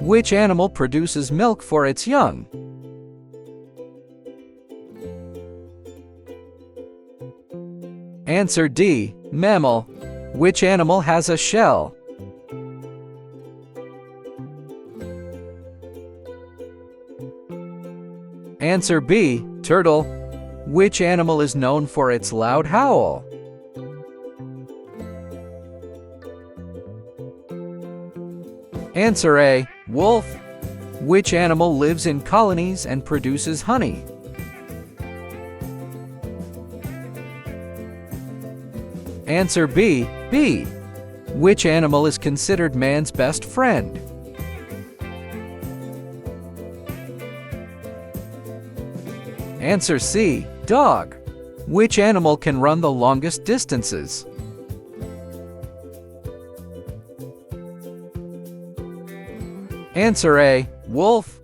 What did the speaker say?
Which animal produces milk for its young? Answer D. Mammal. Which animal has a shell? Answer B. Turtle. Which animal is known for its loud howl? Answer A. Wolf. Which animal lives in colonies and produces honey? Answer B. Bee. Which animal is considered man's best friend? Answer C. Dog. Which animal can run the longest distances? Answer A. Wolf.